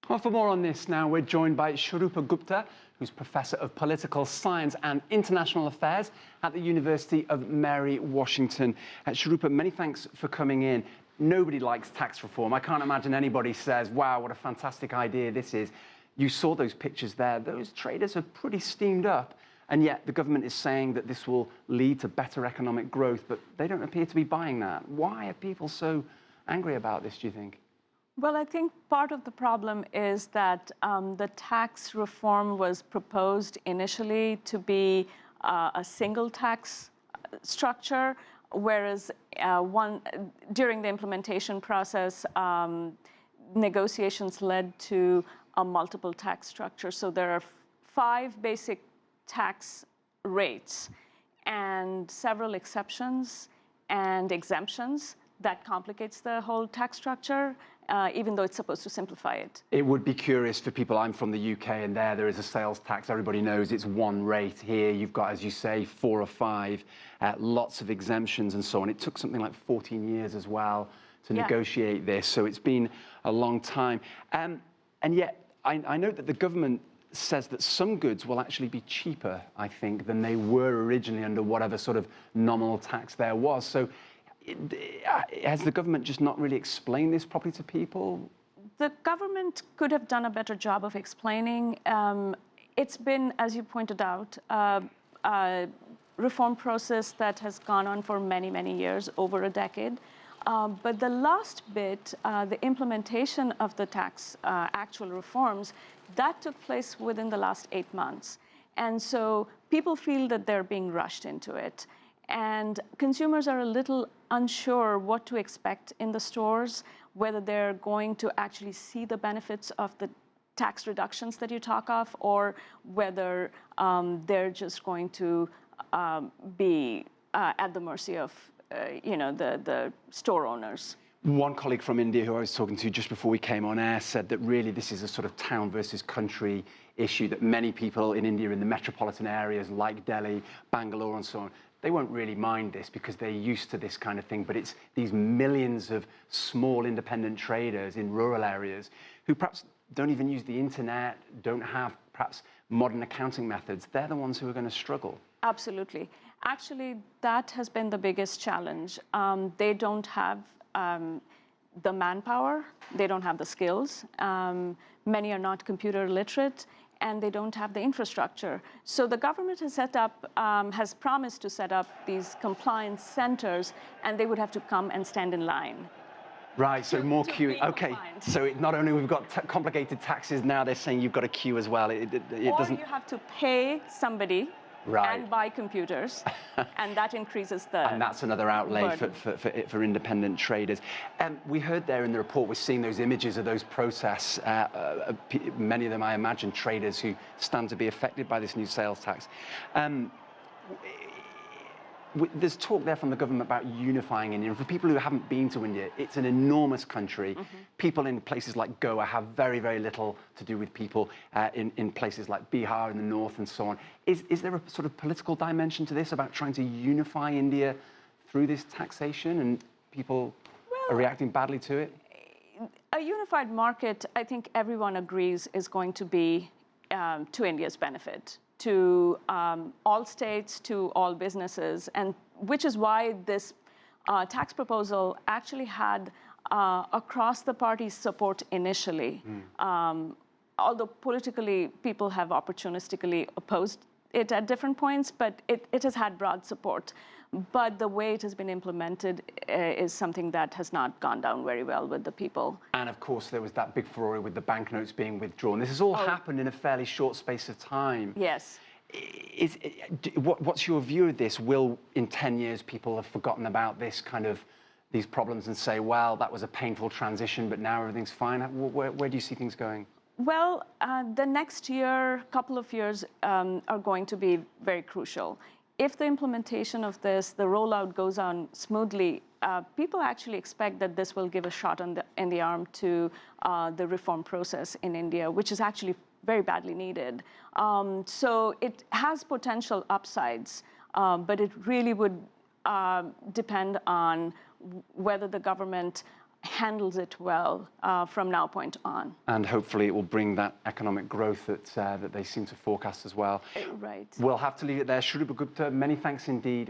Well, for more on this now, we're joined by Surupa Gupta, who's Professor of Political Science and International Affairs at the University of Mary Washington. Surupa, many thanks for coming in. Nobody likes tax reform. I can't imagine anybody says, wow, what a fantastic idea this is. You saw those pictures there. Those traders are pretty steamed up. And yet the government is saying that this will lead to better economic growth, but they don't appear to be buying that. Why are people so angry about this, do you think? Well, I think part of the problem is that the tax reform was proposed initially to be a single tax structure, whereas during the implementation process, negotiations led to a multiple tax structure. So there are 5 basic tax rates and several exceptions and exemptions. That complicates the whole tax structure, even though it's supposed to simplify it. It would be curious for people. I'm from the UK, and there is a sales tax. Everybody knows it's one rate. Here you've got, as you say, 4 or 5, lots of exemptions and so on. It took something like 14 years as well to negotiate this, so it's been a long time. And yet, I note that the government says that some goods will actually be cheaper, I think, than they were originally under whatever sort of nominal tax there was. So has the government just not really explained this properly to people? The government could have done a better job of explaining. It's been, as you pointed out, a reform process that has gone on for many, many years, over a decade. But the last bit, the implementation of the tax actual reforms, that took place within the last 8 months. And so people feel that they're being rushed into it. And consumers are a little unsure what to expect in the stores, whether they're going to actually see the benefits of the tax reductions that you talk of, or whether they're just going to be at the mercy of the store owners. One colleague from India who I was talking to just before we came on air said that really this is a sort of town versus country issue, that many people in India in the metropolitan areas like Delhi, Bangalore and so on, they won't really mind this because they're used to this kind of thing, but it's these millions of small independent traders in rural areas who perhaps don't even use the internet, don't have perhaps modern accounting methods. They're the ones who are going to struggle. Absolutely. Actually, that has been the biggest challenge. They don't have the manpower, they don't have the skills. Many are not computer literate, and they don't have the infrastructure. So the government has set up, has promised to set up these compliance centers, and they would have to come and stand in line. Right, so more queuing. Okay, so not only we've got complicated taxes, now they're saying you've got to queue as well. It doesn't. Or you have to pay somebody. Right. And buy computers, and that increases the And that's another outlay for independent traders. We heard there in the report, we're seeing those images of those protests, many of them, I imagine, traders who stand to be affected by this new sales tax. There's talk there from the government about unifying India. And for people who haven't been to India, it's an enormous country. People in places like Goa have very, very little to do with people in places like Bihar in the north and so on. Is there a sort of political dimension to this about trying to unify India through this taxation, and people are reacting badly to it? A unified market, I think everyone agrees, is going to be to India's benefit, to all states, to all businesses, and which is why this tax proposal actually had across the party support initially. Although politically people have opportunistically opposed it at different points, but it has had broad support. But the way it has been implemented is something that has not gone down very well with the people. And of course, there was that big furore with the banknotes being withdrawn. This has all happened in a fairly short space of time. Yes. What's your view of this? Will, in 10 years, people have forgotten about this kind of these problems and say, well, that was a painful transition, but now everything's fine? Where do you see things going? Well, the next year, couple of years are going to be very crucial. If the implementation of this, the rollout goes on smoothly, people actually expect that this will give a shot in the arm to the reform process in India, which is actually very badly needed. So it has potential upsides, but it really would depend on whether the government handles it well from now point on. And hopefully it will bring that economic growth that they seem to forecast as well. Right. We'll have to leave it there. Surupa Gupta, many thanks indeed